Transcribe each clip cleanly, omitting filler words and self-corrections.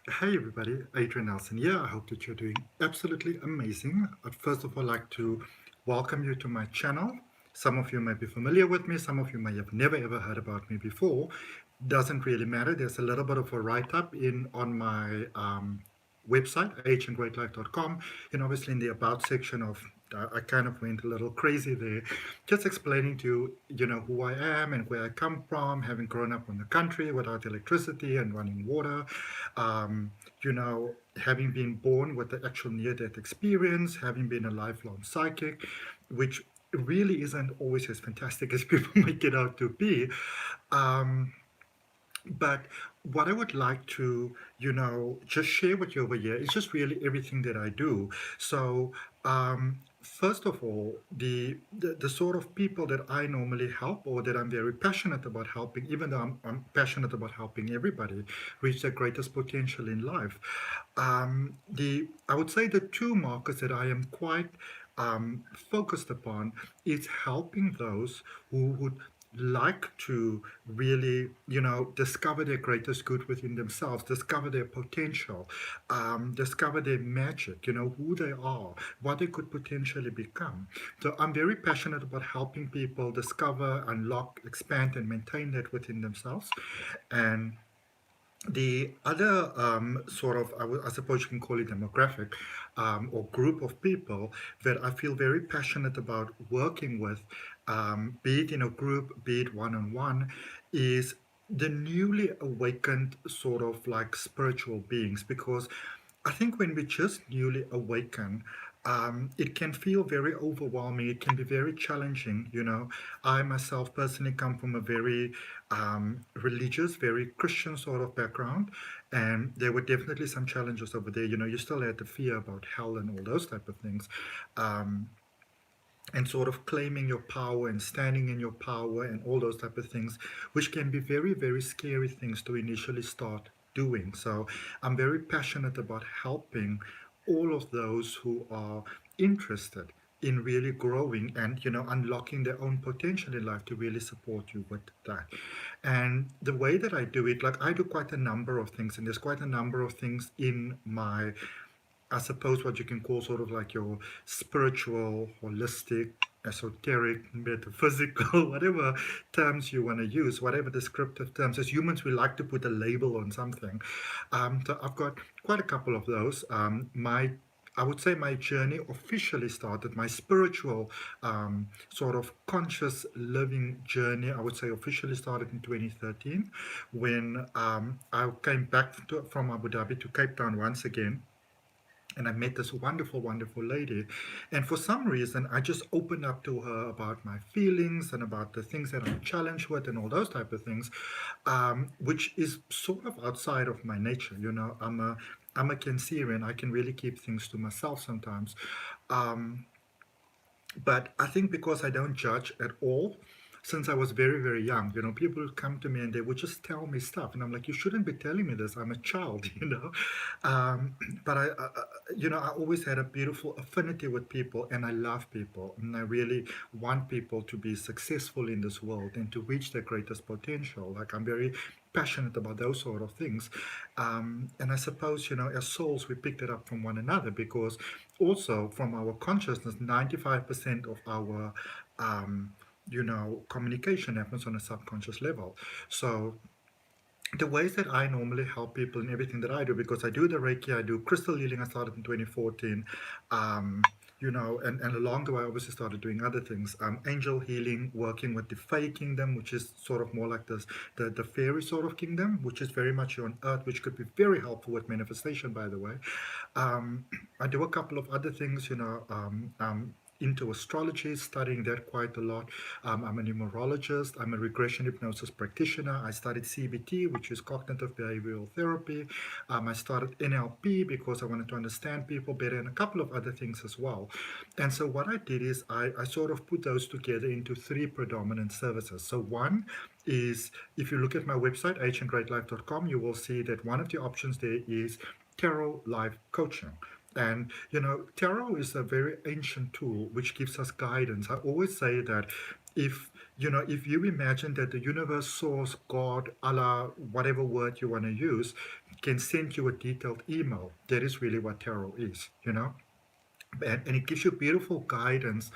Hey everybody, Adrian Nelson here. I hope that you're doing absolutely amazing. I'd first of all like to welcome you to my channel. Some of you may be familiar with me, some of you may have never ever heard about me before. Doesn't really matter. There's a little bit of a write-up in on my website, ahngreatlife.com, and obviously in the about section of I kind of went a little crazy there, just explaining to you, who I am and where I come from, having grown up in the country without electricity and running water, um, having been born with the actual near-death experience, having been a lifelong psychic, which really isn't always as fantastic as people make it out to be. Um, but what I would like to, just share with you over here is just really everything that I do. So, first of all, the sort of people that I normally help or that I'm very passionate about helping, even though I'm passionate about helping everybody reach their greatest potential in life. I would say the two markers that I am quite focused upon is helping those who would like to really, discover their greatest good within themselves, discover their potential, discover their magic, who they are, what they could potentially become. So I'm very passionate about helping people discover, unlock, expand, and maintain that within themselves. And the other sort of, I suppose you can call it demographic or group of people that I feel very passionate about working with, be it in a group, be it one-on-one, is the newly awakened sort of like spiritual beings. Because I think when we just newly awaken, it can feel very overwhelming. It can be very challenging. I myself personally come from a very religious, very Christian sort of background, and there were definitely some challenges over there. You still had the fear about hell and all those type of things. Um, and sort of claiming your power and standing in your power and all those type of things, which can be very, very scary things to initially start doing. So I'm very passionate about helping all of those who are interested in really growing and unlocking their own potential in life to really support you with that. And the way that I do it, like I do quite a number of things, and there's quite a number of things in my, I suppose, what you can call sort of like your spiritual, holistic, esoteric, metaphysical, whatever terms you want to use, whatever descriptive terms. As humans, we like to put a label on something. So I've got quite a couple of those. I would say my journey officially started, my spiritual sort of conscious living journey, I would say officially started in 2013 when I came back from Abu Dhabi to Cape Town once again, and I met this wonderful, wonderful lady. And for some reason, I just opened up to her about my feelings and about the things that I'm challenged with and all those type of things, which is sort of outside of my nature. I'm a Cancerian. I can really keep things to myself sometimes. Um, but I think because I don't judge at all, since I was very, very young, people would come to me and they would just tell me stuff. And I'm like, you shouldn't be telling me this. I'm a child, Um, but I always had a beautiful affinity with people and I love people. And I really want people to be successful in this world and to reach their greatest potential. Like I'm very passionate about those sort of things. And I suppose, as souls, we picked it up from one another because also from our consciousness, 95% of our, communication happens on a subconscious level. So the ways that I normally help people in everything that I do, because I do the Reiki, I do crystal healing, I started in 2014, and along the way, I obviously started doing other things. Angel healing, working with the Fae kingdom, which is sort of more like the fairy sort of kingdom, which is very much on earth, which could be very helpful with manifestation, by the way. Um, I do a couple of other things, into astrology, studying that quite a lot. I'm a numerologist. I'm a regression hypnosis practitioner. I studied CBT, which is cognitive behavioral therapy. I started NLP because I wanted to understand people better and a couple of other things as well. And so what I did is I sort of put those together into three predominant services. So one is, if you look at my website, ahngreatlife.com, you will see that one of the options there is tarot life coaching. And tarot is a very ancient tool which gives us guidance. I always say that if if you imagine that the universe, source, God, Allah, whatever word you want to use, can send you a detailed email, that is really what tarot is. And it gives you beautiful guidance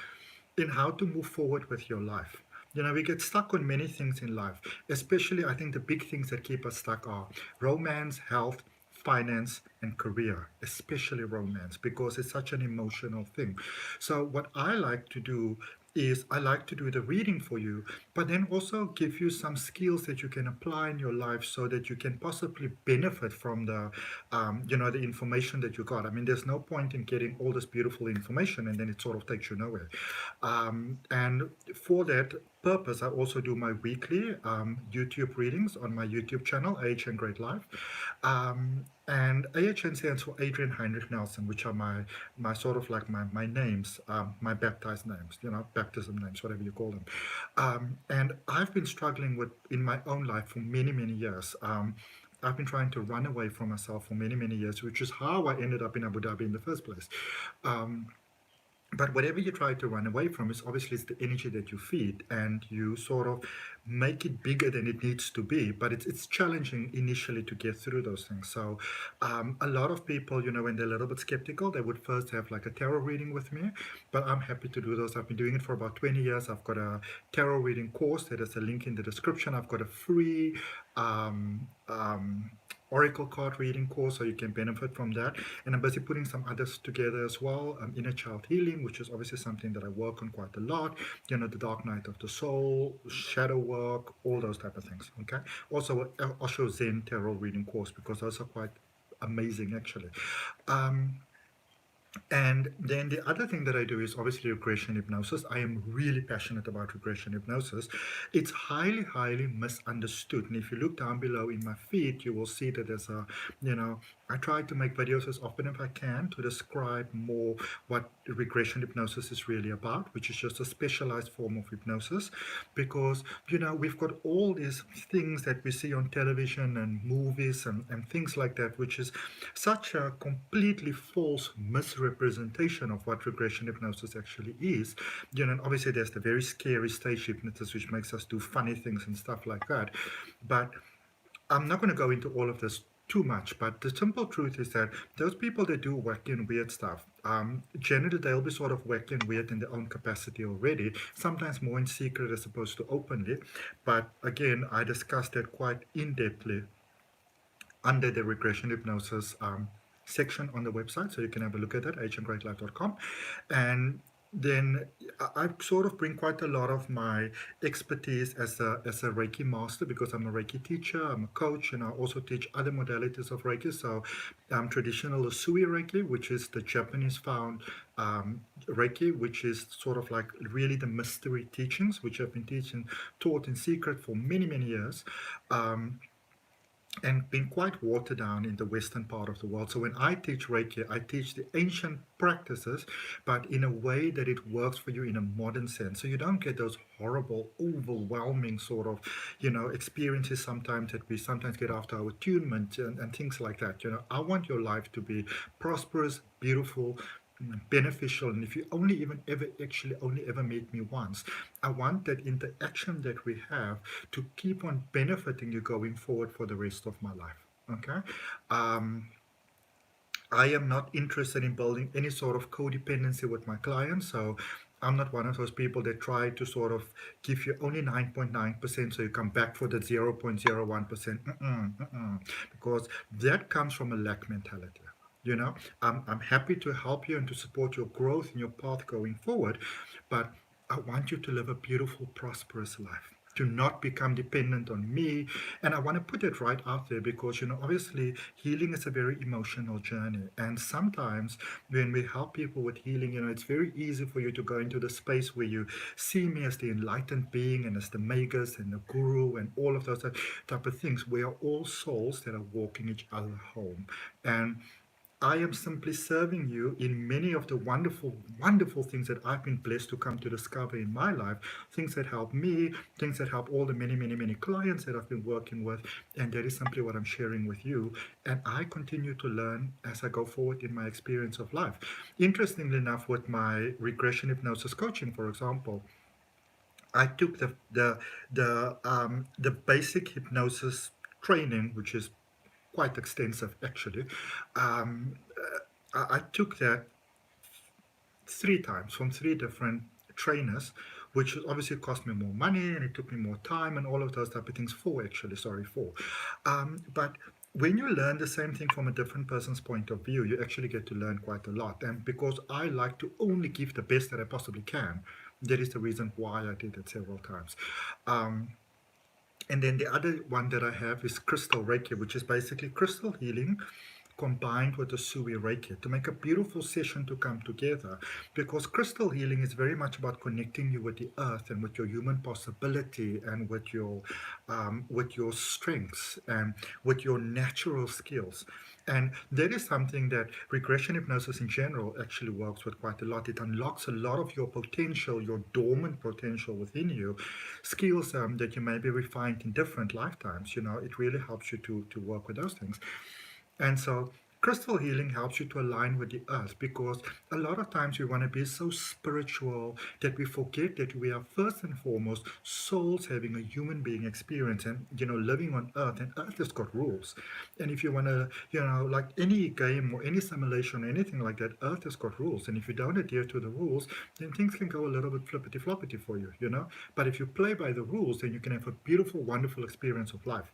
in how to move forward with your life. We get stuck on many things in life, especially I think the big things that keep us stuck are romance, health, finance, and career, especially romance, because it's such an emotional thing. So, what I like to do is I like to do the reading for you, but then also give you some skills that you can apply in your life so that you can possibly benefit from the information that you got. I mean, there's no point in getting all this beautiful information and then it sort of takes you nowhere. And for that purpose, I also do my weekly YouTube readings on my YouTube channel, AHN Great Life. And AHN stands for Adrian Heinrich Nelson, which are my sort of like my names, my baptized names, baptism names, whatever you call them. And I've been struggling with in my own life for many, many years. I've been trying to run away from myself for many, many years, which is how I ended up in Abu Dhabi in the first place. But whatever you try to run away from is obviously it's the energy that you feed, and you sort of make it bigger than it needs to be. But it's challenging initially to get through those things. So a lot of people, when they're a little bit skeptical, they would first have like a tarot reading with me. But I'm happy to do those. I've been doing it for about 20 years. I've got a tarot reading course. There is a link in the description. I've got a free oracle card reading course, so you can benefit from that. And I'm busy putting some others together as well. Inner child healing, which is obviously something that I work on quite a lot. The dark night of the soul, shadow work, all those type of things. Okay. Also, Osho Zen tarot reading course, because those are quite amazing actually. And then the other thing that I do is obviously regression hypnosis. I am really passionate about regression hypnosis. It's highly, highly misunderstood. And if you look down below in my feed, you will see that there's I try to make videos as often as I can to describe more what regression hypnosis is really about, which is just a specialized form of hypnosis. Because, we've got all these things that we see on television and movies and things like that, which is such a completely false misrepresentation of what regression hypnosis actually is. And obviously there's the very scary stage hypnosis, which makes us do funny things and stuff like that. But I'm not going to go into all of this too much, but the simple truth is that those people that do wacky and weird stuff, generally they'll be sort of wacky and weird in their own capacity already, sometimes more in secret as opposed to openly. But again, I discussed that quite in-depthly under the regression hypnosis section on the website, so you can have a look at that, ahngreatlife.com. And then I sort of bring quite a lot of my expertise as a Reiki master, because I'm a Reiki teacher, I'm a coach, and I also teach other modalities of Reiki. So traditional Usui Reiki, which is the Japanese found Reiki, which is sort of like really the mystery teachings, which I've been taught in secret for many, many years. And been quite watered down in the Western part of the world. So when I teach Reiki, I teach the ancient practices, but in a way that it works for you in a modern sense. So you don't get those horrible, overwhelming sort of, experiences sometimes that we sometimes get after our attunement and things like that. I want your life to be prosperous, beautiful, beneficial. And if you only ever meet me once, I want that interaction that we have to keep on benefiting you going forward for the rest of my life. Okay. I am not interested in building any sort of codependency with my clients. So I'm not one of those people that try to sort of give you only 9.9% so you come back for the 0.01%. Because that comes from a lack mentality. I'm happy to help you and to support your growth in your path going forward, but I want you to live a beautiful, prosperous life. Do not become dependent on me. And I want to put it right out there because, obviously healing is a very emotional journey. And sometimes when we help people with healing, it's very easy for you to go into the space where you see me as the enlightened being and as the magus and the guru and all of those type of things. We are all souls that are walking each other home. And I am simply serving you in many of the wonderful, wonderful things that I've been blessed to come to discover in my life. Things that help me, things that help all the many, many, many clients that I've been working with. And that is simply what I'm sharing with you. And I continue to learn as I go forward in my experience of life. Interestingly enough, with my regression hypnosis coaching, for example, I took the basic hypnosis training, which is quite extensive actually. Um, I took that 3 times from 3 different trainers, which obviously cost me more money and it took me more time and all of those type of things. Four actually, sorry, four. But when you learn the same thing from a different person's point of view, you actually get to learn quite a lot. And because I like to only give the best that I possibly can, that is the reason why I did it several times. Um, and then the other one that I have is crystal Reiki, which is basically crystal healing combined with the Usui Reiki to make a beautiful session to come together. Because crystal healing is very much about connecting you with the earth and with your human possibility and with your strengths and with your natural skills. And that is something that regression hypnosis in general actually works with quite a lot. It unlocks a lot of your potential, your dormant potential within you, skills that you maybe refined in different lifetimes. It really helps you to work with those things. And so crystal healing helps you to align with the earth because a lot of times we want to be so spiritual that we forget that we are first and foremost souls having a human being experience and living on earth, and earth has got rules. And if you want to, like any game or any simulation or anything like that, earth has got rules. And if you don't adhere to the rules, then things can go a little bit flippity floppity for you. But if you play by the rules, then you can have a beautiful, wonderful experience of life.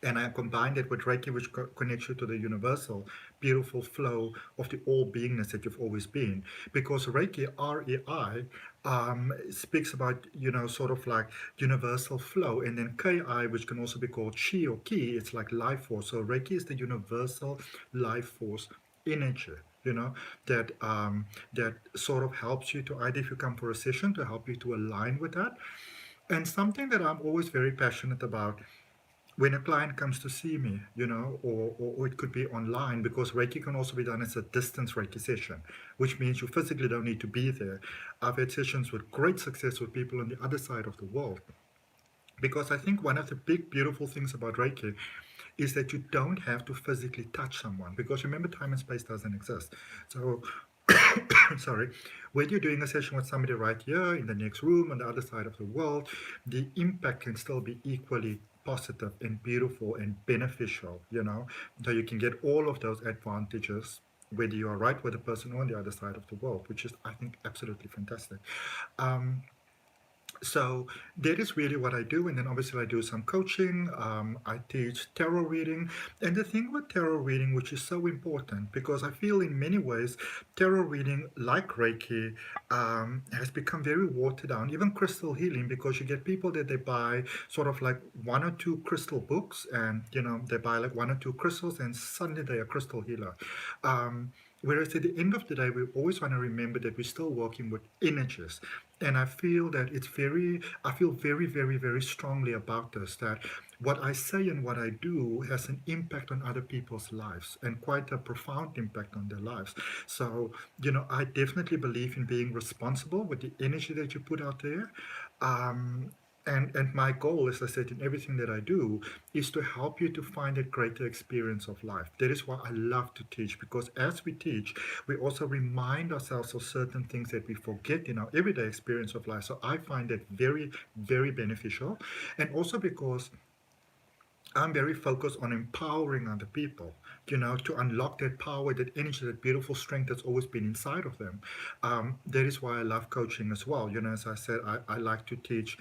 And I combined it with Reiki, which connects you to the universal, beautiful flow of the all beingness that you've always been. Because Reiki, REI, speaks about, sort of like universal flow. And then KI, which can also be called Chi or Ki, it's like life force. So Reiki is the universal life force energy. That sort of helps you to either, if you come for a session, to help you to align with that. And something that I'm always very passionate about when a client comes to see me, or it could be online, because Reiki can also be done as a distance Reiki session, which means you physically don't need to be there. I've had sessions with great success with people on the other side of the world. Because I think one of the big, beautiful things about Reiki is that you don't have to physically touch someone. Because remember, time and space doesn't exist. So, sorry, when you're doing a session with somebody right here in the next room on the other side of the world, the impact can still be equally positive and beautiful and beneficial. So you can get all of those advantages whether you are right with the person or on the other side of the world, which is, I think, absolutely fantastic. Um, so that is really what I do. And then obviously I do some coaching. I teach tarot reading. And the thing with tarot reading, which is so important, because I feel in many ways, tarot reading, like Reiki, has become very watered down, even crystal healing, because you get people that they buy sort of like one or two crystal books and, they buy like one or two crystals and suddenly they're a crystal healer. Whereas at the end of the day, we always want to remember that we're still working with energies. And I feel that I feel very, very, very strongly about this, that what I say and what I do has an impact on other people's lives and quite a profound impact on their lives. So, I definitely believe in being responsible with the energy that you put out there. Um, and my goal, as I said, in everything that I do, is to help you to find a greater experience of life. That is why I love to teach, because as we teach, we also remind ourselves of certain things that we forget in our everyday experience of life. So I find that very, very beneficial. And also because I'm very focused on empowering other people, to unlock that power, that energy, that beautiful strength that's always been inside of them. That is why I love coaching as well. As I said, I like to teach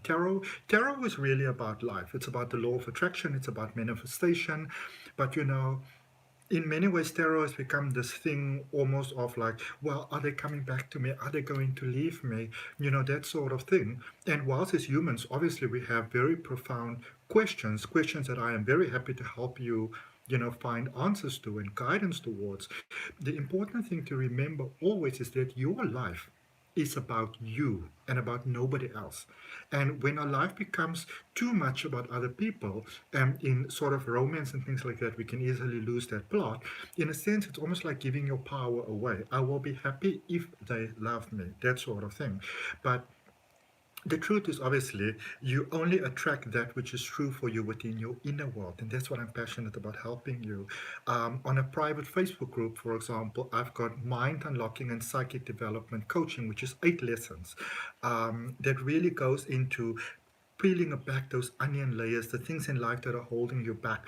tarot. Tarot is really about life. It's about the law of attraction. It's about manifestation. But, in many ways, tarot has become this thing almost of like, well, are they coming back to me? Are they going to leave me? That sort of thing. And whilst as humans, obviously, we have very profound questions that I am very happy to help you, find answers to and guidance towards. The important thing to remember always is that your life is about you and about nobody else. And when our life becomes too much about other people, and in sort of romance and things like that, we can easily lose that plot. In a sense, it's almost like giving your power away. I will be happy if they love me, that sort of thing. But The truth is, obviously, you only attract that which is true for you within your inner world. And that's what I'm passionate about, helping you. On a private Facebook group, for example, I've got mind unlocking and psychic development coaching, which is 8 lessons that really goes into peeling back those onion layers, the things in life that are holding you back,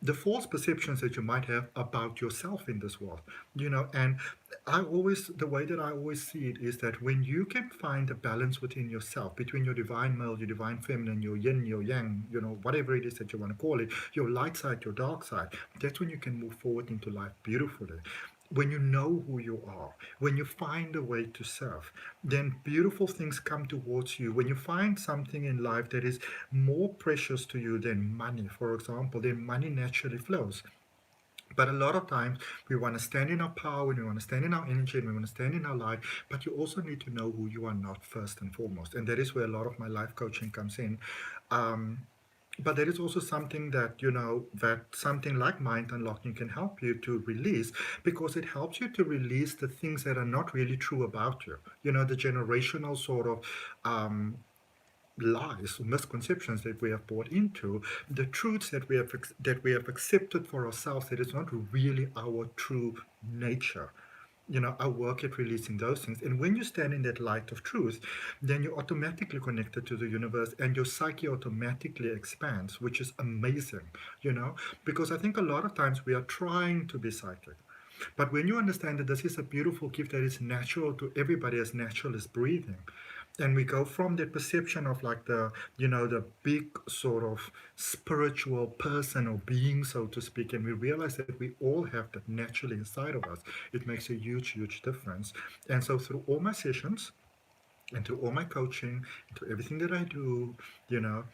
the false perceptions that you might have about yourself in this world, and the way that I always see it is that when you can find a balance within yourself between your divine male, your divine feminine, your yin, your yang, whatever it is that you want to call it, your light side, your dark side, that's when you can move forward into life beautifully. When you know who you are, when you find a way to serve, then beautiful things come towards you. When you find something in life that is more precious to you than money, for example, then money naturally flows. But a lot of times we want to stand in our power and we want to stand in our energy and we want to stand in our light. But you also need to know who you are not first and foremost. And that is where a lot of my life coaching comes in. Um, but there is also something that, that something like mind unlocking can help you to release, because it helps you to release the things that are not really true about you. The generational sort of lies, misconceptions that we have bought into, the truths that we have accepted for ourselves that is not really our true nature. I work at releasing those things. And when you stand in that light of truth, then you're automatically connected to the universe and your psyche automatically expands, which is amazing, because I think a lot of times we are trying to be psychic. But when you understand that this is a beautiful gift that is natural to everybody, as natural as breathing, and we go from the perception of like the big sort of spiritual person or being, so to speak, and we realize that we all have that naturally inside of us, it makes a huge difference. And so through all my sessions and through all my coaching, through everything that I do, you know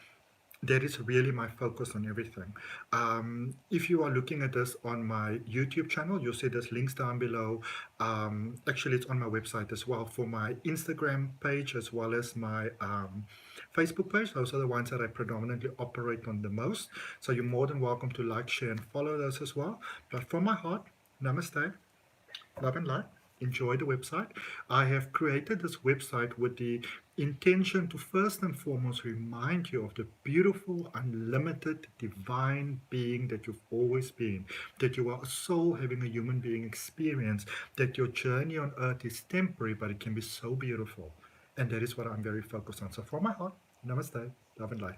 that is really my focus on everything. If you are looking at this on my YouTube channel, you'll see there's links down below. Actually, it's on my website as well, for my Instagram page as well as my Facebook page. Those are the ones that I predominantly operate on the most. So you're more than welcome to like, share, and follow those as well. But from my heart, namaste, love and light. Enjoy the website. I have created this website with the intention to first and foremost remind you of the beautiful, unlimited, divine being that you've always been, that you are a soul having a human being experience, that your journey on earth is temporary, but it can be so beautiful. And that is what I'm very focused on. So from my heart, namaste, love and light.